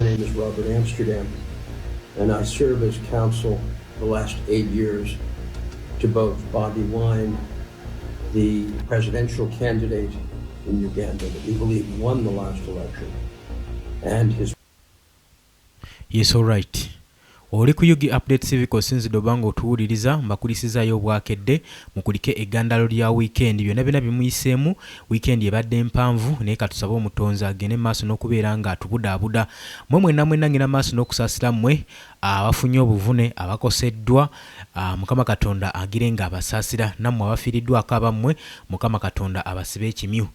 My name is Robert Amsterdam, and I serve as counsel the last 8 years to both Bobi Wine, the presidential candidate in Uganda that we believe won the last election, and his... Yes, all right. Oli ku Yugi Update Civic osinzidde obanga otuwuliriza mbakulisizaayo obwakedde mukulike eggandalo lya weekend byonna byonna bimuyiseemu weekend ebadde mpanvu naye katusabe omutonzi agende maaso n'okubeera nga atubudaabuda mwe mwenna ngenda maaso n'okusaasira mmwe abafunye obuvune abakoseddwa mukama katonda agire nga abasaasira nammwe abafiiriddwako abammwe mukama katonda abasibe ekimyu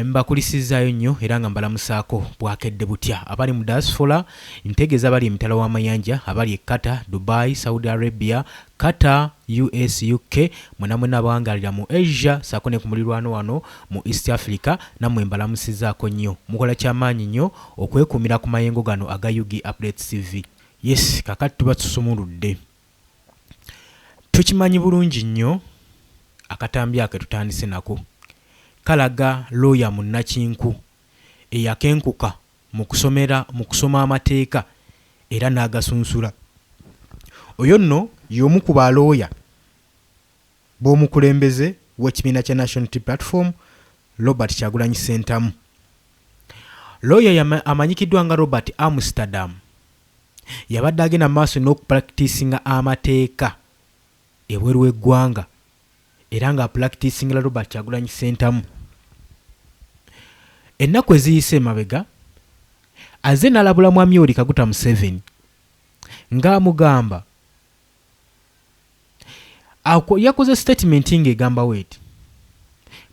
mbakulisizaayo nnyo era nga mbalamusaako bwakedde butya abali mu diaspora ntegeeza abali emitala w'amayanja abali e Qatar, Dubai, Saudi Arabia, Qatar, US, UK mwenna abawangalira mu Asia saako ne ku mulirwano wano mu East Africa nammwe mbalamusizaako nnyo mukola kyamaanyi nnyo okwekuumira ku mayengo gano aga Yugi Update TV. Yes, kakati tuba tusumuludde tukimanyi bulungi nnyo akatambi ake tutandise nako kalaga lawyer munnakinku eyakenkuka mu kusoma amateeka era n'agasunsula. Oyo nno y'omu ku balooya b'omukulembeze w'ekibiina kya National Unity Platform Robert Kyagulanyi Ssentamu. Lawyer amanyikiddwa nga Robert Amsterdam yabadde agenda maaso n'okupracticinga amateeka ebweru w'eggwanga era nga practicinga Robert Kyagulanyi Ssentamu. Ennaku eziyise emabega aze n'alabula mwami Yoweri Kaguta Museveni ng'amugamba yakoze statement ng'egamba weti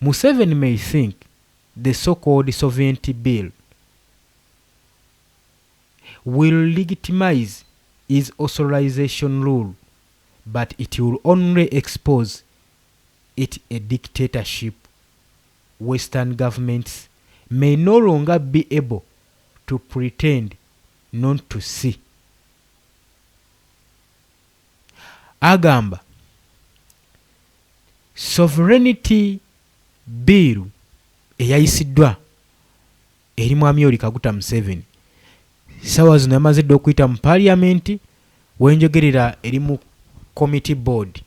Museveni may think the so-called sovereignty bill will legitimize his authorization rule but it will only expose it a dictatorship. Western governments may no longer be able to pretend not to see. Agamba sovereignty bill eyayisiddwa eri mwami Yoweri Kaguta Museveni sawa zino yamazidde okuyita mu parliament wenjogerera eri mu committee board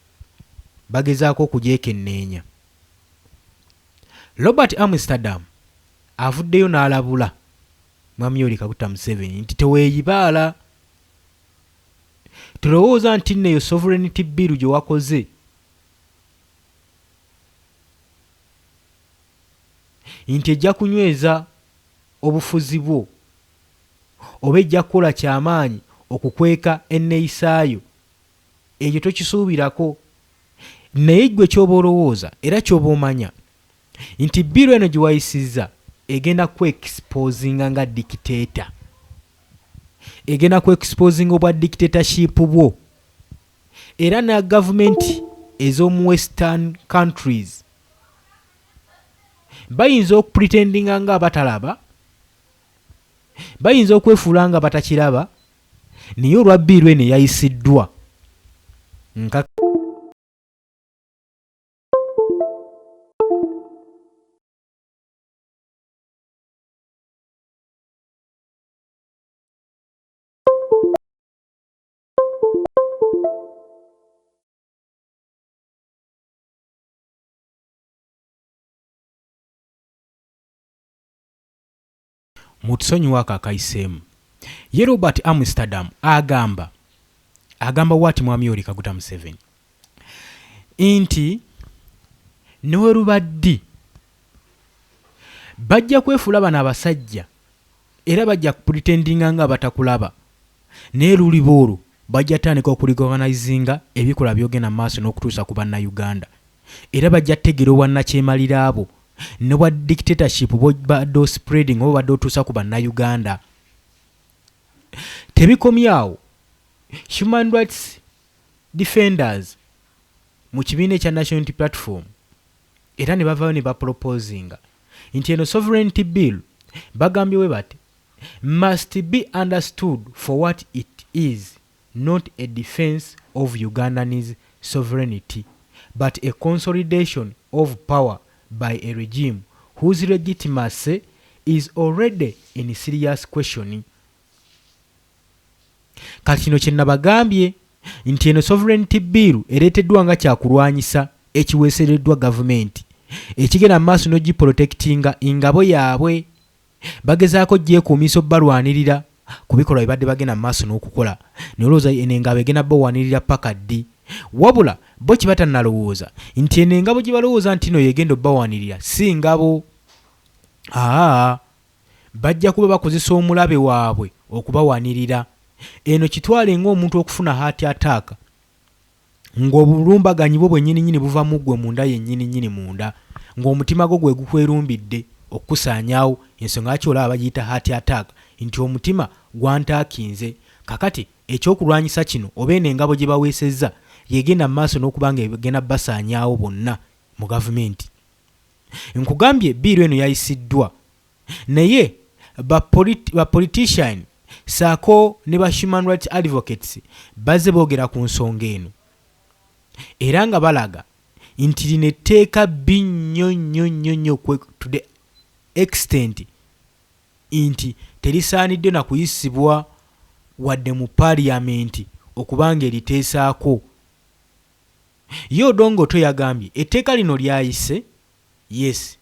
bagezaako okugyekenneenya. Robert Amsterdam avuddeyo n'alabula mwami Yoweri Kaguta Museveni nti teweeyibaala tulowooza nti nneyo sovereignty bill gye wakoze nti ejja kunyweza obufuzi bwo oba ejja kukola kyamaanyi okukweka enneeyisaayo ekyo tokisuubirako naye ggwe ky'oba olowooza era ky'oba omanya nti bill eno gye wayisizza egenda ku-exposinga nga dictator egenda ku-exposinga obwa dictatorship bwo era na gavumenti ez'omu western countries bayinza okupretendinga nga abatalaba bayinza okwefuula nga batakiraba naye olwa bill eno eyayisiddwa nka mutusonyiwako akayiseemu ye Robert Amsterdam agamba wati mwami Yoweri Kaguta Museveni nti newe lubaddi bajja kwefuula bano abasajja era bajja kupretendinga nga batakulaba naye luliba olwo bajja tandika okuliganizinga ebikola byogenda maaso n'okutuusa ku bannayuganda era bajja tegera obwannakyemalira abo ne bwa dictatorship badde spreading oba badde otuusa ku bannayuganda. Tebikomyawo human rights defenders mu kibiina ekya National Unity Platform era ne bavaayo ne baproposinga nti eno sovereignty bill bagambye we bati must be understood for what it is, not a defense of Ugandanese sovereignty but a consolidation of power by a regime whose legitimacy is already in serious questioning. kati kino kye nabagambye nti eno sovereignty bill ereeteddwa nga kyakulwanyisa ekiweesereddwa gavumenti ekigenda mu maaso n'ogiprotectinga ingabo yaabwe bagezaako gyekuumiisa obbalwanirira ku bikolwa bibadde bagenda mu maaso n'okukola nolowooza eno engabo egenda bbawanirira paka ddi wabula bo kibatannalowooza nti eno engabo gye balowooza nti no yegenda obbawanirira si ngabo bajja kuba bakozesa omulabe waabwe okubawanirira eno kitwale ng'omuntu okufuna haati ataaka ng'obulumbaganyi bwo bwennyininyini buva mu ggwe munda yennyininyini munda ng'omutima gwo gwe gukwerumbidde okukusaanyaawo ensonga lwaki olaba bagiyita haati ataaka nti omutima gwantaakinze kakati ekyokulwanyisa kino oba eno engabo gye baweesezza yegenda mu maaso n'okuba nga egenda basaanyaawo bonna mu gavumenti nkugambye biiru eno yayisiddwa naye bapolitician saako ne ba human rights advocates bazze boogera ku nsonga eno era nga balaga nti lino etteeka bbi nnyo to the extent nti terisaanidde na kuyisibwa wadde mu paaliyamenti okuba nga eriteesaako ye Odongoto yagambye etteeka lino lyayise yes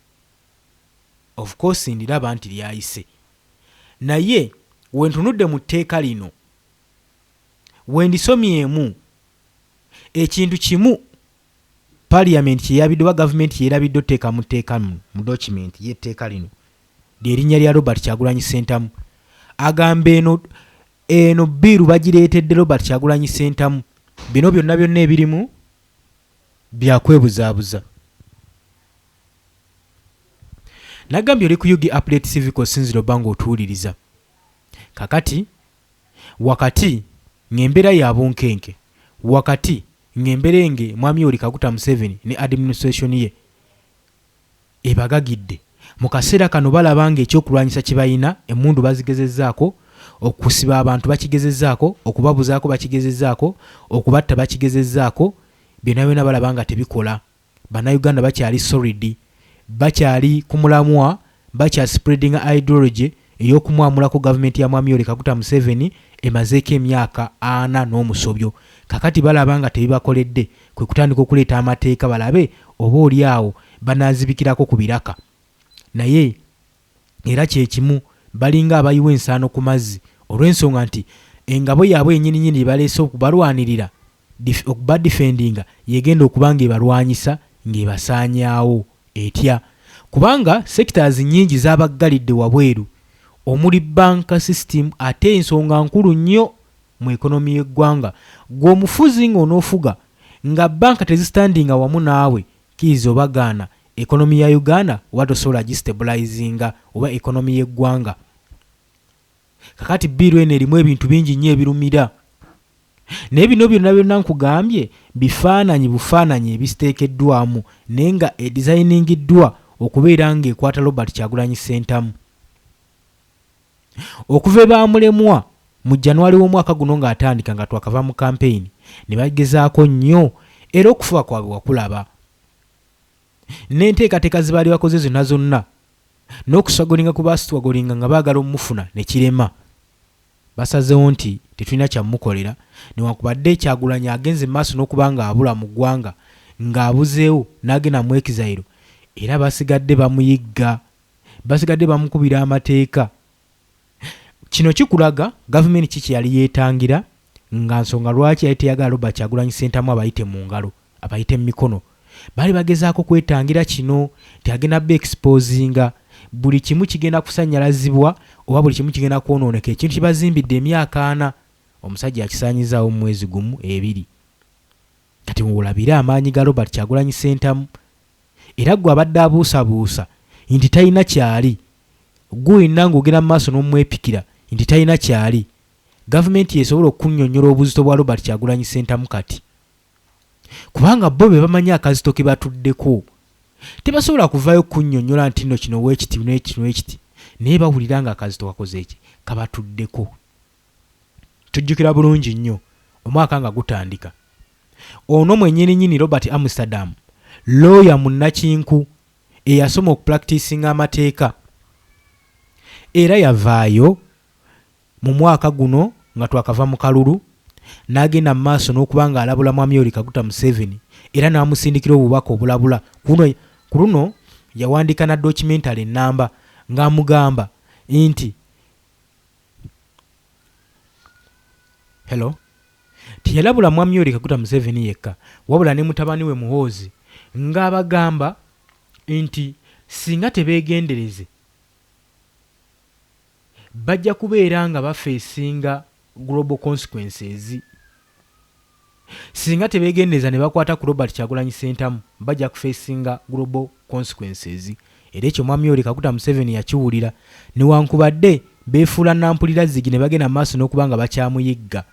of course ndiraba nti lyayise naye wentunudde mu tteeka lino wendisomyemu ekintu kimu paaliyamenti kyeyabidde oba gavumenti yerabidde otteeka mu tteeka mu dokimenti y'etteeka lino lyerinnya lya Robert Kyagulanyi Ssentamu agamba eno biiru bagireetedde Robert Kyagulanyi Ssentamu bino byonna ebirimu byakwebuzaabuza nagambye oli ku UG Update Civic osinzira obba ng'otuwuliriza kakati wakati ng'embeera ya bunkenke wakati ng'emberenge mwami Yoweri Kaguta Museveni ne administration ye ebagagidde mu kaseera kano balaba nga ekyokulwanyisa kye balina emmundu bazigezezzaako okusiba abantu bakigezezzaako okubabuzaako bakigezezzaako okubatta bakigezezzaako byonna balaba nga tebikola bannayuganda bakyali solid bakyali ku mulamwa spreading ideology ey'okumwamulako gavumenti ya mwami Yoweri Kaguta Museveni emazeeko emyaka 4 n'omusobyo kakati balaba nga tebibakoledde kwe kutandika okuleeta amateeka balabe oba oli awo banaazibikirako ku biraka naye era kyekimu balinga abayiwa ensaano ku mazzi olw'ensonga nti engabo yaabwe ennyininyini baleese okubalwanirira okubadifendinga yegenda okuba nga ebalwanyisa ng'ebasaanyaawo etya kubanga sectors nnyingi z'abaggalidde wabweru omuli banka system ate ensonga nkulu nnyo mu ekonomi y'eggwanga gw'omufuzi ng'onoofuga nga banka tezistandinga wamu naawe kiiza obagaana ekonomi ya Uganda oba tosobola gistabilizinga oba ekonomi y'eggwanga kakati biiru eno erimu ebintu bingi nnyo ebirumira naye bino byonna nkugambye bufaananyi ebisiteekeddwamu naye nga edizayiningiddwa okubeera ng'ekwata Robert Kyagulanyi Ssentamu okuva ebaamulemwa mu January w'omwaka guno ng'atandika nga twakava mu campaign ne bagezaako nnyo era okufuba kwabwe wakulaba n'enteekateeka ze baali bakoze zonna n'okuswagolinga ku baasitwagolinga nga baagala omufuna ne kirema basazeewo nti tetulina kyamukolera newankubadde Kyagulanyi agenze maaso n'okuba nga abula mu ggwanga ng'abuzeewo n'agenda mu exile era basigadde bamuyigga basigadde bamukubira amateeka kino kikulaga gavumenti kiki yali yeetangira nga nsonga lwaki yali teyagala Robert Kyagulanyi Ssentamu abayite mu ngalo abayite mu mikono baali bagezaako kwetangira kino tiagenda be exposinga buli kimu kigenda kusannyalazibwa oba buli kimu kigenda kwonooneka ekintu kibazimbidde emyaka 4 omusajja akisaanyizaawo mu mwezi gumu 2 kati mulabire amaanyi ga Robert Kyagulanyi Ssentamu era gwe abadde abuusabuusa nti talina kyali gwinna ng'ogenda mu maaso n'omwepikira nti talina kyali gavumenti esobola okunnyonnyola obuzito bwa Robert Kyagulanyi Ssentamu kati kubanga bo be bamanyi akazito ke batuddeko tebasobola kuvaayo kunnyonnyola nti nno kino weekiti n'ekiti naye bawulira nga akazito kakoze eki kabatuddeko tujjukira bulungi nnyo omwaka nga gutandika ono mwennyininyini Robert Amsterdam lawyer munnakinku eyasoma okupracticinga amateeka era yavaayo mu mwaka guno nga twakava mu kalulu n'agenda mu maaso n'okuba ng'alabula Mwami Yoweri Kaguta Museveni era n'amusindikira obubaka obulabula. Ku luno yawandiika na documentary ennamba ng'amugamba nti tiyalabula Mwami Yoweri Kaguta Museveni yekka wabula ne mutabani we Muhoozi ng'abagamba nti singa tebeegendereze bajja kubeera nga bafeesinga global consequences. Singa tebeegendereza ne bakwata ku Robert Kyagulanyi Ssentamu bajja kufeesinga global consequences. Era ekyo Mwami Yoweri Kaguta Museveni yakiwulira newankubadde beefuula nampulira zigi ne bagenda mu maaso n'okuba nga bakyamuyigga.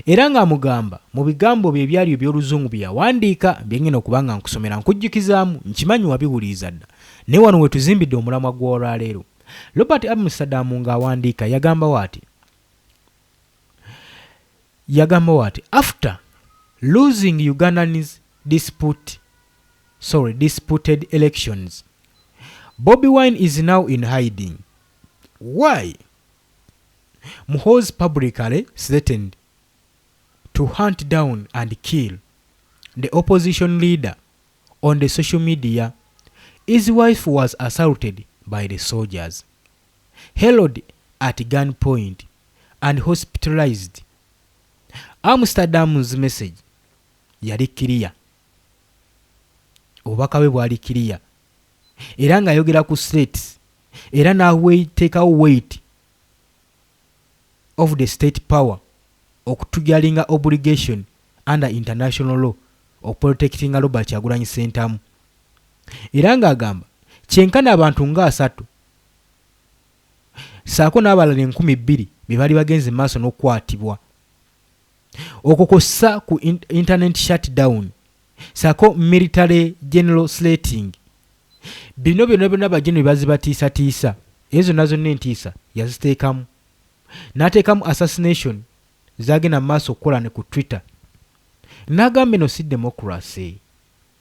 Era ng'amugamba mu bigambo bye ebyali eby'oluzungu bye yawandiika byengenda okuba nga nkusomera nkujjukizaamu nkimanyi wabiwuliriza dda naye wano we tuzimbidde omulamwa gw'olwaleero. Robert Amsterdam ng'awandiika yagamba waati after losing Ugandan's disputed elections, Bobi Wine is now in hiding. Why? Muhoozi publicly threatened to hunt down and kill the opposition leader on the social media. His wife was assaulted by the soldiers, held at gunpoint and hospitalized. Amsterdam's message yali clear. Obubaka bwe bwali clear. Era ng'ayogera ku states era n'ateekawo weight of the state power okutugalinga obligation under international law okuprotectinga Robert Kyagulanyi Ssentamu. Era ng'agamba kyenkana abantu nga 3 saako n'abalala 2,000 be bali bagenze mu maaso n'okukwatibwa. Okwo kw'ossa ku internet shutdown saako military general slating. Bino byonna bajeno bazibatiisatiisa ezo zonna entiisa yaziteekamu. N'ateekamu assassination zagenda mu maaso okukola ne ku Twitter. N'agamba eno si democracy.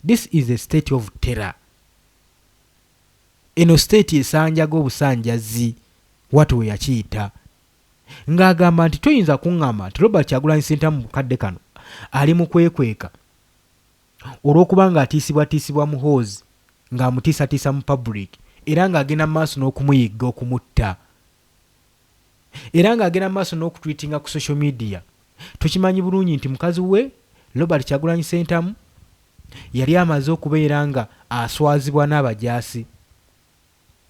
This is a state of terror. Eno state esanjaga obusanjazi watu we yakiyita. Ng'agamba nti toyinza kuŋŋamba nti Robert Kyagulanyi Ssentamu mu kadde kano ali mu kwekweka olw'okuba ng'atiisibwatiisibwa Muhoozi ng'amutiisatiisa mu public era ng'agenda mu maaso n'okumuyigga okumutta era ng'agenda mu maaso n'okutwitinga ku social media. Tukimanyi bulungi nti mukazi we Robert Kyagulanyi Ssentamu yali amaze okubeera nga aswazibwa n'abajaasi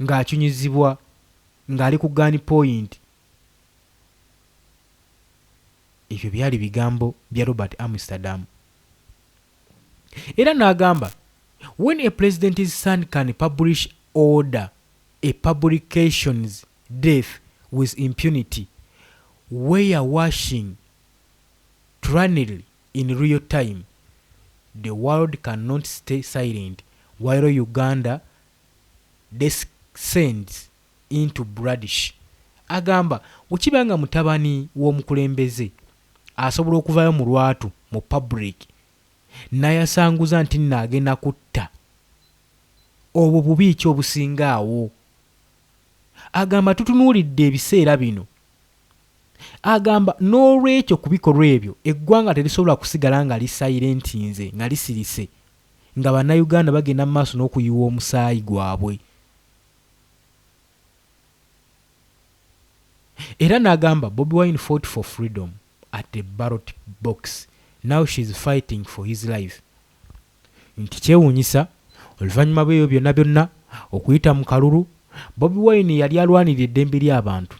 ng'akyunyizibwa ng'ali ku gun point. Ebyo byali bigambo bya Robert Amsterdam. Era n'agamba when a president's son can publish order a publication's death with impunity, where washing tyrannically in real time, the world cannot stay silent while Uganda descends into bloodshed. Agamba ukibanga mutabani w'omukulembeze asobola okuvayo mu lwatu mu public nayasanguza nti nagenda kutta obwo bubi ki obusingaawo. Agamba tutunuulidde ebiseera bino. Agamba n'olwekyo ku bikolwa ebyo eggwanga terisobola kusigala nga lisayirentinze nga lisirise nga bannayuganda bagenda mu maaso n'okuyiwa omusaayi gwabwe. Era n'agamba Bobi Wine fought for freedom at the ballot box. Now she's fighting for his life. Nti kyewuunyisa oluvannyuma bw'ebyo byonna okuyita mu kalulu Bobi Wine yali alwanirira eddembe ly'abantu.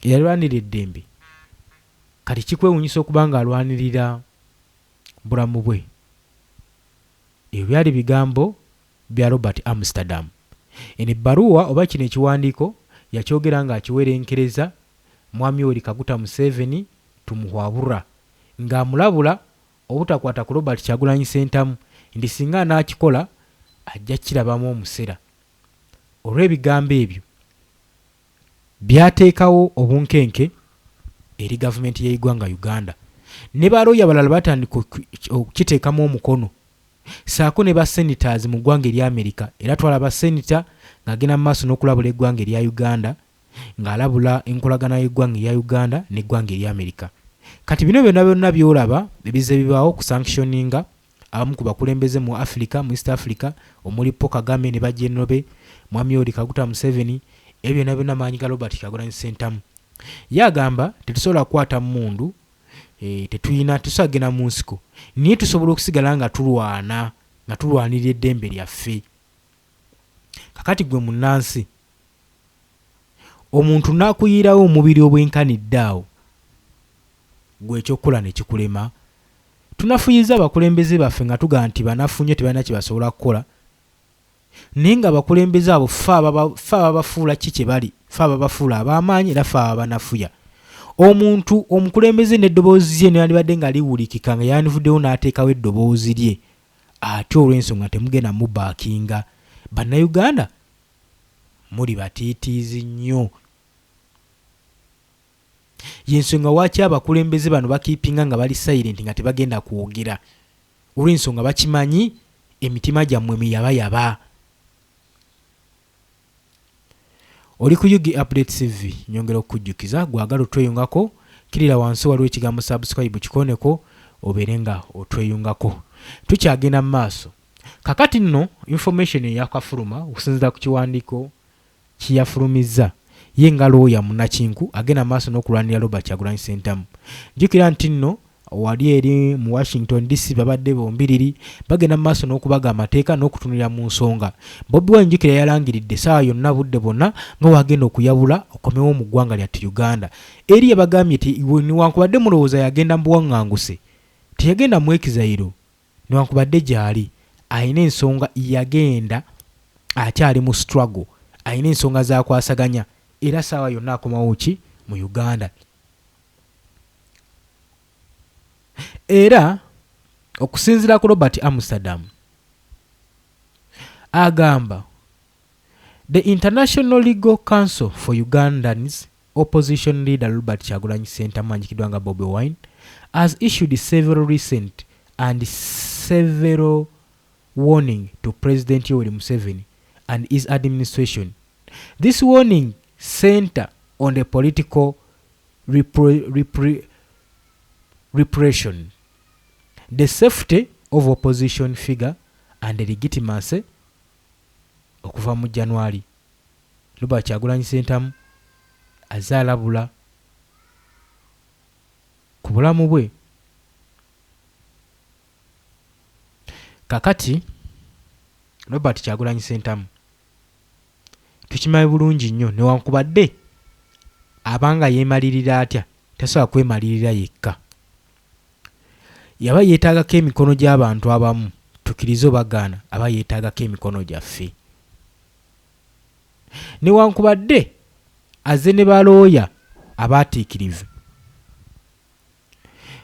Yalwanirira eddembe. Kati kikwewuunyisa okuba nga alwanirira bulamu bwe. Ebyo byali bigambo bya Robert Amsterdam. Eno ebbaluwa oba kino ekiwandiiko yakyogera ng'akiwerenkereza Mwami Yoweri Kaguta Museveni tumuhwabura ng'amulabula obutakwata ku Robert Kyagulanyi Ssentamu nti singa n'akikola ajja kirabamu omusera. Olw'ebigambo ebyo byateekawo obunkenke eri gavumenti y'eggwanga Uganda. Ne balooya abalala batandika okukiteekamu omukono saako ne basenators mu ggwanga erya Amerika. Era twalaba senata ng'agenda mu maaso n'okulabula eggwanga erya Uganda ng'alabula enkolagana y'eggwanga erya Uganda n'eggwanga erya Amerika. Kati bino byonna byolaba ebize bibaawo ku sanctioninga abamu ku bakulembeze mu Africa, mu East Africa, omuli Paul Kagame ne bajenobe, Mwami Yoweri Kaguta Museveni, ebyo byonna maanyi ga Robert Kyagulanyi Ssentamu. Yagamba tetusobola kukwata mundu, tusagena mu nsiko, naye tusobola okusigala nga tulwana, nga tulwanirira eddembe lyaffe. Kakati gwe munnansi, omuntu n'akuyirawo omubiri obwenkanidde awo, gwe ekyokukola ne kikulema. Tunafuyiza abakulembeze baffe nga tugaa nti banafu nnyo tebalina kye basobola kukola, naye nga abakulembeze abo ffe ababafuula ki kye bali, ffe ababafuula ab'amaanyi era ffe abanafuya. Omuntu omukulembeze n'eddoboozi lye neyandibadde nga liwulikika nga yandivuddewo n'ateekawo eddoboozi lye, ate olw'ensonga temugenda mubaakinga. Bannayuganda muli batiitiizi nnyo. Yensonga lwaki abakulembeze bano bakiipinga nga bali silent nga tebagenda kwogera, olw'ensonga bakimanyi emitima gyammwe miyabayaba. Oli ku UG Update TV, nyongera okujjukiza gwagala otweyungako, kirira wansi waliwo ekigambo subscribe kikoneko obeere nga otweyungako. Tukyagenda mu maaso. Kakati nno information eyakafuluma okusinziira ku kiwandiiko kiyafulumizza ye nga looya munnakinku agenda maaso n'okulwanira Robert Kyagulanyi Ssentamu. Jjukira nti nno wali eri mu Washington DC babadde bombiriri bagenda maaso n'okubaga amateeka n'okutunulira mu nsonga. Bobi Wine njukira yalangiridde essaawa yonna budde bonna nga wagenda okuyabula okomewo mu ggwanga lyattu Uganda. Eri yabagambye nti newankubadde mulowooza yagenda mu buwaŋŋanguse, teyagenda mu ekizayiro, newankubadde gy'ali ayina ensonga yagenda akyali mu struggle, ayina ensonga z'akwasaganya, era saawa yonna akomawo ki mu Uganda. Era okusinziira ku Robert Amsterdam agamba the International Legal Council for Ugandans opposition leader Robert Kyagulanyi Ssentamu anyikiddwa nga Bobi Wine has issued several recent and several warning to President Yoweri Museveni and his administration. This warning center on the political repression, the safety of opposition figure and the legitimacy. Okuva mu January, Robert Kyagulanyi Ssentamu azaalabula ku bulamu bwe. Kakati Robert Kyagulanyi Ssentamu tukimanyi bulungi nnyo, newankubadde abanga yeemalirira atya tasobola kwemalirira yekka. Yaba yeetaagako emikono gy'abantu abamu, tukkirize obagaana, aba yeetaagako emikono gyaffe. Newankubadde azze ne balooya abaatiikirivu.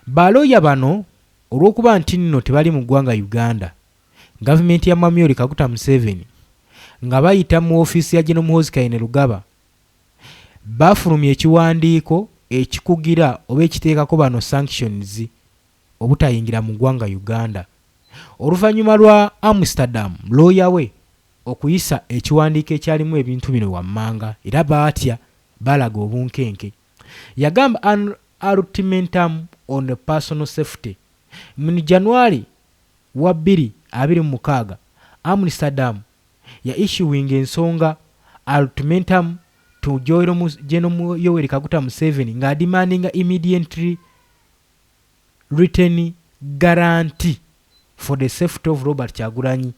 Balooya bano olw'okuba nti nno tebali mu ggwanga Uganda, gavumenti ya Mwami Yoweri Kaguta Museveni nga bayita mu ofiisi ya General Muhoozi Kainerugaba bafulumya ekiwandiiko ekikugira oba ekiteekako bano sanctions obutayingira mu ggwanga Uganda. Oluvannyuma lwa Amsterdam looya we okuyisa ekiwandiiko ekyalimu ebintu bino wammanga, era baatya balaga obunkenke. Yagamba an ultimatum on personal safety. Mu January wa 2026 Amsterdam ya issuing ensonga ultimatum to General Yoweri Kaguta Museveni nga demanding immediately written guarantee for the safety of Robert Kyagulanyi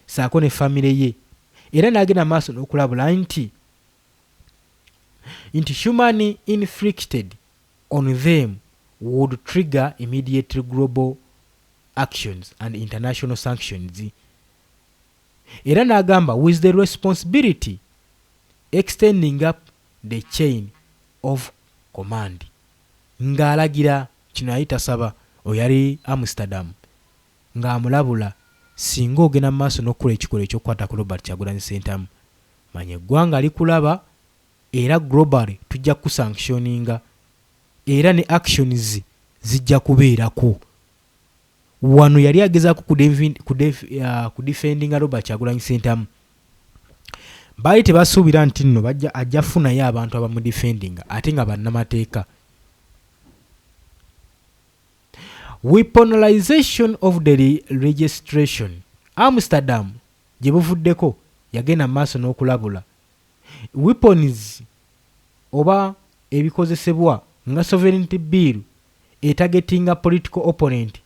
saako ne family ye. Era n'agenda maaso n'okulabula nti human inflicted on them would trigger immediate global actions and international sanctions. Era n'agamba with the responsibility extending up the chain of command. Ng'alagira kino ayita saba oyali Amsterdam ng'amulabula singa ogenda mu maaso n'okukola ekikolwa ekyokukwata ku Robert Kyagulanyi Ssentamu, manya eggwanga likulaba era global tujja kusanctioninga era ne actions zijja kubeerako. Wano yali agezaako ku defendinga Robert Kyagulanyi Ssentamu baali tebasuubira nti nno ajja funayo abantu abamudefendinga ate nga bannamateeka. Weaponization of the registration. Amsterdam gye buvuddeko yagenda maaso n'okulabula weapons oba ebikozesebwa nga sovereignty bill etagetinga political opponent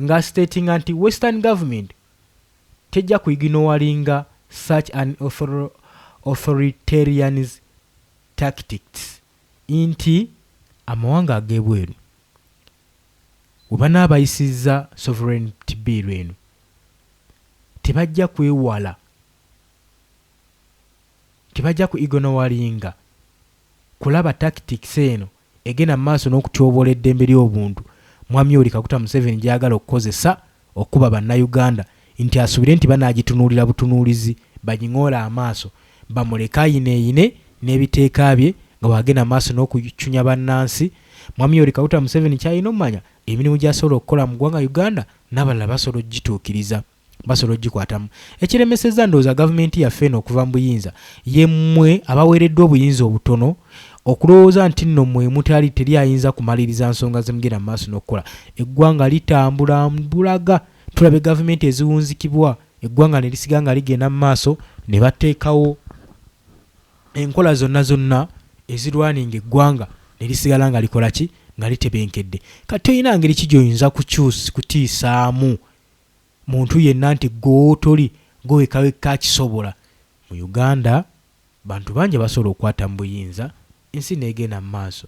nga stating anti western government tejja kuignoringa such an authoritarian tactics inti amawanga ag'ebweru webanaabayisizza sovereignty bill eno tebajja kwewala tebajja kuignoringa kulaba tactics eno egenda maaso n'okutyobola eddembe ly'obuntu mwami Yoweri Kaguta Museveni gy'ayagala okukozesa okuba bannayuganda nti asubire nti banaagitunuulira butunuulizi bagiŋoola amaaso bamuleka ayineeyine n'ebiteeka bye nga bwagenda maaso n'okucunya bannansi. Mwami Yoweri Kaguta Museveni kyalina omumanya emirimu gy'asobola okukola mu ggwanga Uganda n'abalala basobola okugituukiriza basobola ogikwatamu. Ekiremesezza ndowooza gavumenti yaffe eno okuva mu buyinza yemmwe abaweereddwa obuyinza obutono okulowooza nti nno mmwe mutali teri ayinza kumaliriza nsonga zemugenda mu maaso n'okukola. Eggwanga litambula mbulaga tulabe gavumenti eziwunzikibwa eggwanga ne lisiga nga ligenda mu maaso ne bateekawo enkola zonna ezirwaninga eggwanga ne lisigala nga likola ki nga litebenkedde. Kati olina ngeri ki gy'oyinza kutiisaamu muntu yenna nti gootoli gowekaweka akisobola. Mu Uganda bantu bangi basobola okukwata mu buyinza ensi neegenda mu maaso.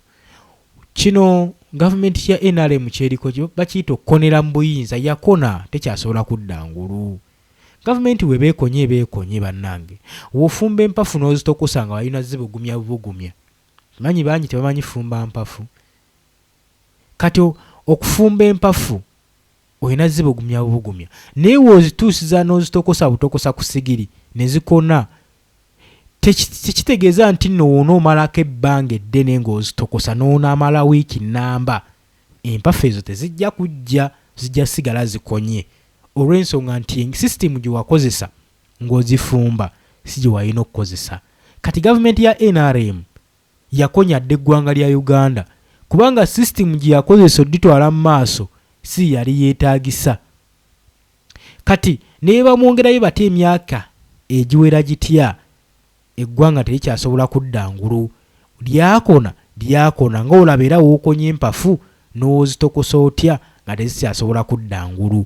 Kino gavumenti ya NRM kyeriko bakiyita okukonera mu buyinza yakona tekyasobola kudda ngulu. Gavumenti we beekonye bannange wofumba empafu n'ozitokosa nga walina zibugumya bubugumya manyi bangi tebamanyi fumba mpafu. Kati okufumba empafu olina zibugumya bubugumya naye wozituusiza n'ozitokosa butokosa ku sigiri ne zikona tekitegeeza nti nno wonoomalako ebbanga eddene ng'ozitokosa n'onaamala wiiki nnamba empafu ezo tezijja kujja zijja sigala zikonye olw'ensonga nti sisitemu gye wakozesa ng'ozifumba si gye walina okukozesa. Kati gavumenti ya NRM yakonya dde eggwanga lya Uganda kubanga sisitemu gye yakozesa oditwala mu maaso si yali yeetaagisa. Kati ne bamwongerayo bate emyaka egiwera gitya eggwanga terikyasobola kudda ngulu lyakona ng'olaba era wookonya empafu n'ozitokosa otya nga tezikyasobola kudda ngulu.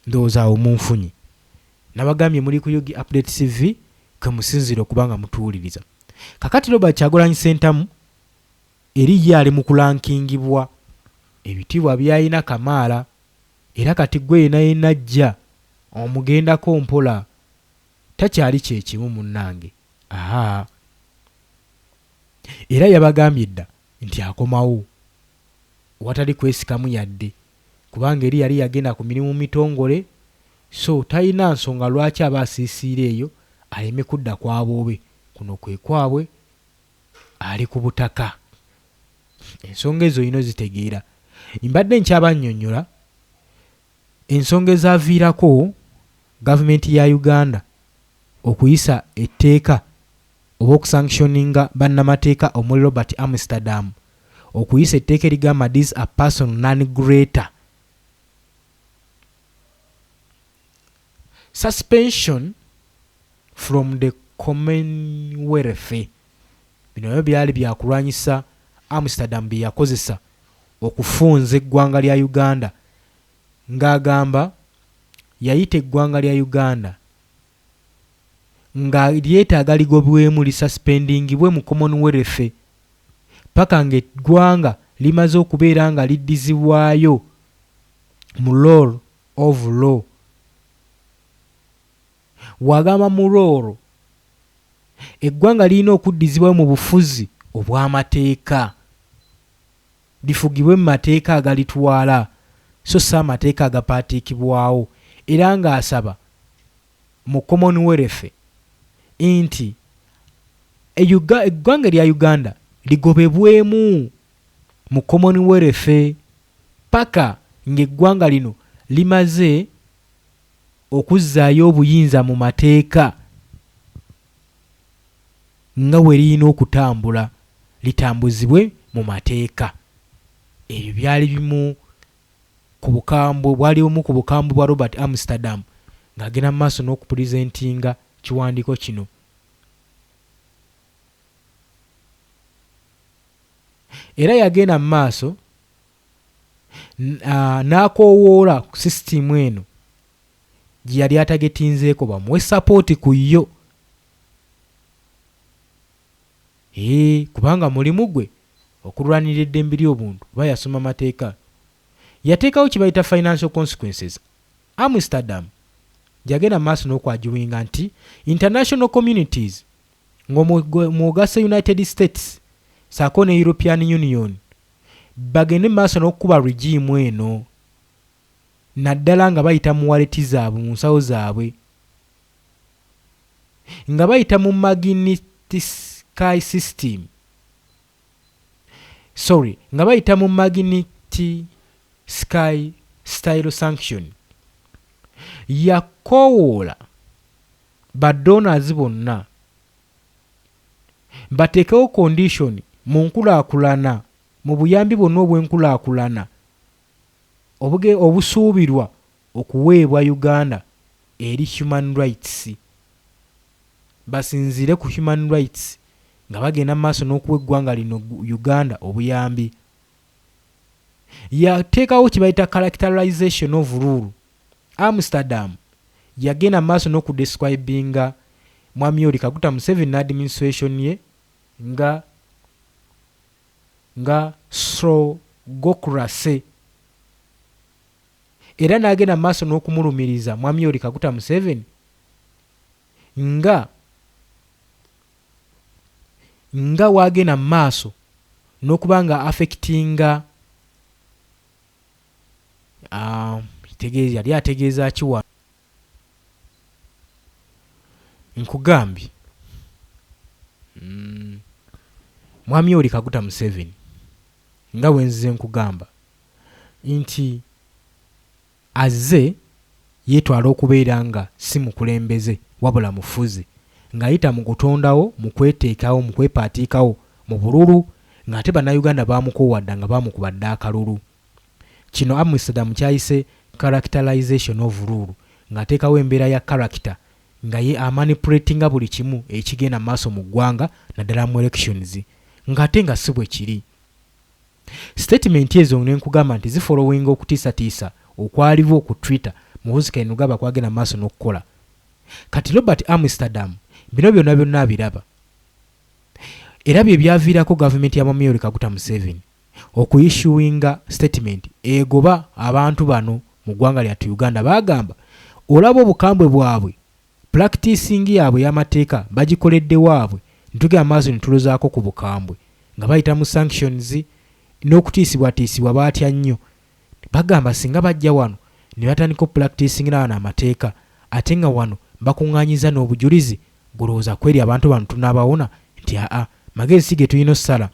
Ndowooza awo munfunyi nabagambye muli ku Yogi Update TV ke musinzire okubanga mutuwuliriza. Kakati Robert Kyagulanyi Ssentamu eri ye ali mu kulankingibwa ebitiibwa byayina kamaala era kati gwe yenna ajja omugendako mpola takyali kyekimu munnange. Era yabagambye dda nti akomawo watali kwesikamu yadde kubanga eri yali yagenda ku mirimu mitongole so talina nsonga lwaki aba asiisiira eyo aleme kudda kwaboobe. Kuno kwe kwabwe ali ku butaka. Ensonga ezo yino zitegeera mbadde nkyabannyonnyola ensonga ezaaviirako gavumenti ya Uganda okuyisa etteeka oba okusanctioninga bannamateeka omuli Robert Amsterdam okuyisa etteeka erigamba these are person non grata. Suspension from the Commonwealth. Bino byo byali byakulwanyisa Amsterdam bye yakozesa okufunza eggwanga lya Uganda ng'agamba yayita eggwanga lya Uganda nga lyetaaga ligobwemu lisuspendingibwe mu Commonwealth paka ng'eggwanga limaze okubeera nga liddizibwayo mu rule of law. Wagamba mu rule eggwanga lirina okuddizibwayo mu bufuzi obw'amateeka lifugibwe mu mateeka agalitwala so si amateeka agapaatiikibwawo era ng'asaba mu Commonwealth nti eggwanga lya Uganda ligobebwemu mu Commonwealth paka ng'eggwanga lino limaze okuzzaayo obuyinza mu mateeka nga bwe lirina okutambula litambuzibwe mu mateeka. Ebyo byali bimu ku bukambwe bwali omu ku bukambwe bwa Robert Amsterdam ng'agenda mu maaso n'okupulizentinga kiwandiiko kino. Era yagenda mu maaso n'akoowoola ku sisitimu eno gye yali atagetinzeeko bamuwe sapooti ku yo. Kubanga mulimu gwe okulwanirira eddembe ly'obuntu oba yasoma amateeka. Yateekawo kye bayita financial consequences. Amsterdam yagenda mu maaso n'okwajuwinga nti international communities ng'omwogasa United States saako ne European Union bagende mu maaso n'okukuba regimu eno naddala nga bayita mu waleti zaabwe mu nsawo zaabwe, nga bayita mu Magnitsky system, nga bayita mu Magnitsky style sanction. Yakoowoola badonors bonna bateekewo condition mu nkulaakulana, mu buyambi bwonna obw'enkulaakulana obusuubirwa okuweebwa Uganda eri human rights. Basinzire ku human rights nga bagenda mu maaso n'okuwa eggwanga lino Uganda obuyambi. Yateekawo kye bayita characterization of rule. Amsterdam yagenda mu maaso n'okudescribinga Mwami Yoweri Kaguta Museveni administration ye nga slogocracy. Era n'agenda mu maaso n'okumulumiriza Mwami Yoweri Kaguta Museveni nga wagenda mu maaso n'okuba nga affectinga yali ategeeza ki wano. Nkugambye Mwami Yoweri Kaguta Museveni nga wenzize nkugamba nti azze yeetwala okubeera nga si mukulembeze wabula mufuzi, ng'ayita mu kutondawo, mu kweteekawo, mu kwepaatiikawo mu bululu, ng'ate bannayuganda baamukowadda nga baamukubadde akalulu. Kino Amsterdam kyayise characterization of rule, ng'ateekawo embeera ya character nga ye amanipulatinga buli kimu ekigenda mu maaso mu ggwanga naddala mu elections, ng'ate nga si bwe kiri. Statement ezo nenkugamba nti zifolowinga okutiisatiisa okwaliwo ku Twitter Muhoozi Kainerugaba kwagenda mu maaso n'okukola. Kati Robert Amsterdam bino byonna abiraba, era bye byaviirako gavumenti ya Mwami Yoweri Kaguta Museveni okuyissuwinga statement egoba abantu bano mu ggwanga lyattu Uganda. Bagamba olaba obukambwe bwabwe, practicing yaabwe y'amateeka bagikoledde waabwe, ntugenda maaso nitulozaako ku bukambwe nga bayita mu sanctions n'okutiisibwatiisibwa baatya nnyo. Bagamba singa bajja wano ne batandika practicing n'awana amateeka ate nga wano bakuŋŋaanyiza n'obujulizi, gulowooza kweri abantu bano tunaabawona nti magezi si ge tulina ossala,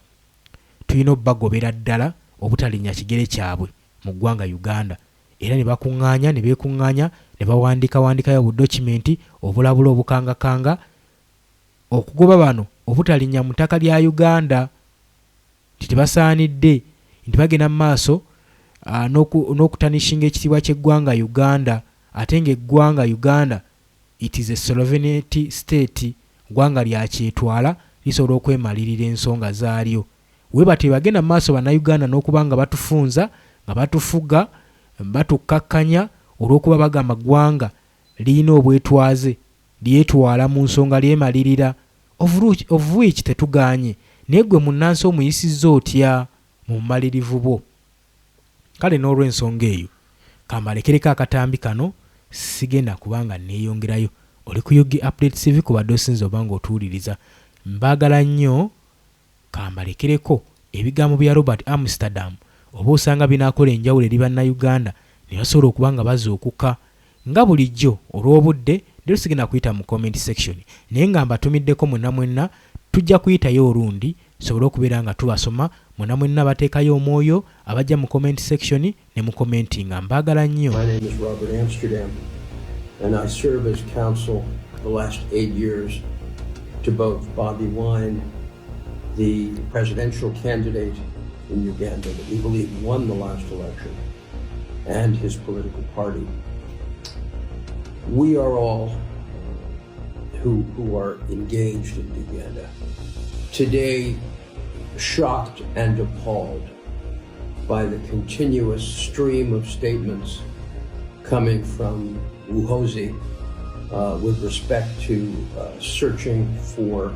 tulina obbagobera ddala obutalinnya kigere kyabwe mu ggwanga Uganda. Era ne bakuŋŋaanya ne beekuŋŋaanya ne bawandiikayo obudokimenti obulabula obukangakanga okugoba bano obutalinnya mu ttaka lya Uganda, nti tebasaanidde nti bagenda mu maaso n'okutanishinga ekitiibwa ky'eggwanga Uganda, ate ng'eggwanga Uganda it is a sovereignty state, ggwanga lyakyetwala lisobola okwemalirira ensonga zaalyo. We bati bagenda mu maaso bannayuganda n'okuba nga batufunza, nga batufuga, batukkakkanya olw'okuba bagamba ggwanga lirina obwetwaze lyetwala mu nsonga lyemalirira, of which tetuganye. Naye gwe munnansi omuyisizza otya mu bumalirivu bwo? Kale n'olw'ensonga eyo kambalekereko akatambi kano, sigenda kubanga neeyongerayo. Oli ku UG Update TV ku badde osinze oba ng'otuwuliriza. Mbaagala nnyo, kambalekereko ebigambo bya Robert Amsterdam oba osanga binaakola enjawulo eri bannayuganda ne basobola okuba nga bazuukuka. Nga bulijjo olw'obudde leero sigenda kuyita mu comment section, naye nga mbatumiddeko mwenna tujja kuyitayo olundi sobole okubeera nga tubasoma mwenna bateekayo omwoyo abajja mu comment section ne mu commentinga. Mbaagala nnyo. My name is Robert Amsterdam and I serve as counsel the last 8 years to both Bobi Wine, the presidential candidate in Uganda that we believe won the last election, and his political party. We are all who are engaged in Uganda today shocked and appalled by the continuous stream of statements coming from Muhoozi with respect to searching for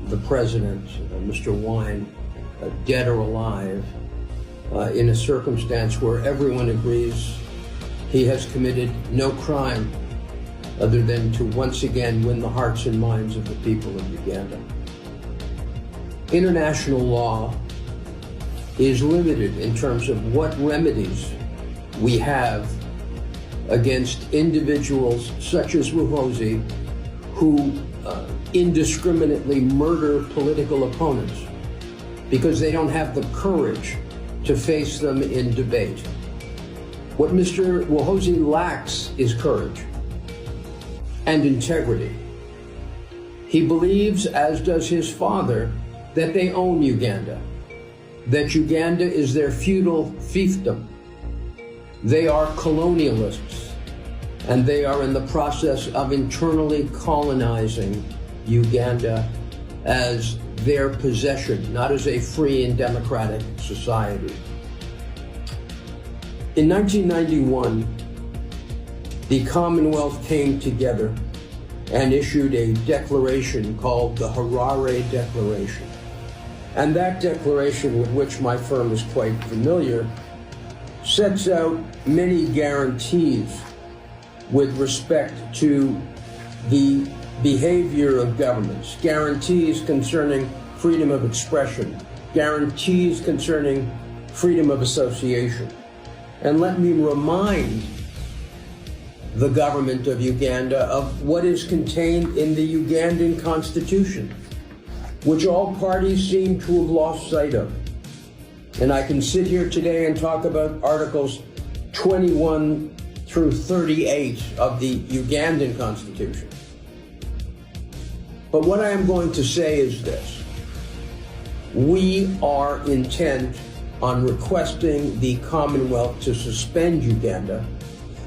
the president, Mr. Wine, dead or alive, in a circumstance where everyone agrees he has committed no crime other than to once again win the hearts and minds of the people of Uganda. International law is limited in terms of what remedies we have against individuals such as Muhoozi who indiscriminately murder political opponents because they don't have the courage to face them in debate. What Mr. Muhoozi lacks is courage and integrity. He believes, as does his father, that they own Uganda, that Uganda is their feudal fiefdom. They are colonialists, and they are in the process of internally colonizing Uganda as their possession, not as a free and democratic society. In 1991, the Commonwealth came together and issued a declaration called the Harare Declaration. And that declaration, with which my firm is quite familiar, sets out many guarantees with respect to the behavior of governments, guarantees concerning freedom of expression, guarantees concerning freedom of association. And let me remind the government of Uganda of what is contained in the Ugandan constitution, which all parties seem to have lost sight of. And I can sit here today and talk about Articles 21 through 38 of the Ugandan constitution. But what I am going to say is this: we are intent on requesting the Commonwealth to suspend Uganda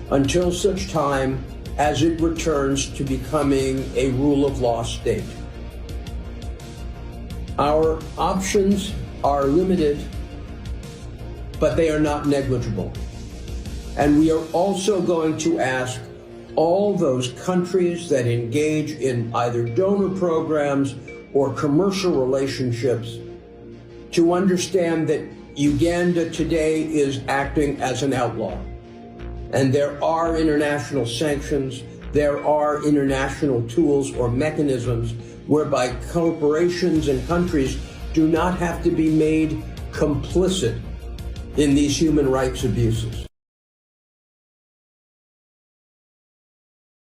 until such time as it returns to becoming a rule of law state. Our options are limited, but they are not negligible. And we are also going to ask all those countries that engage in either donor programs or commercial relationships to understand that Uganda today is acting as an outlaw. And there are international sanctions, there are international tools or mechanisms whereby corporations and countries do not have to be made complicit in these human rights abuses.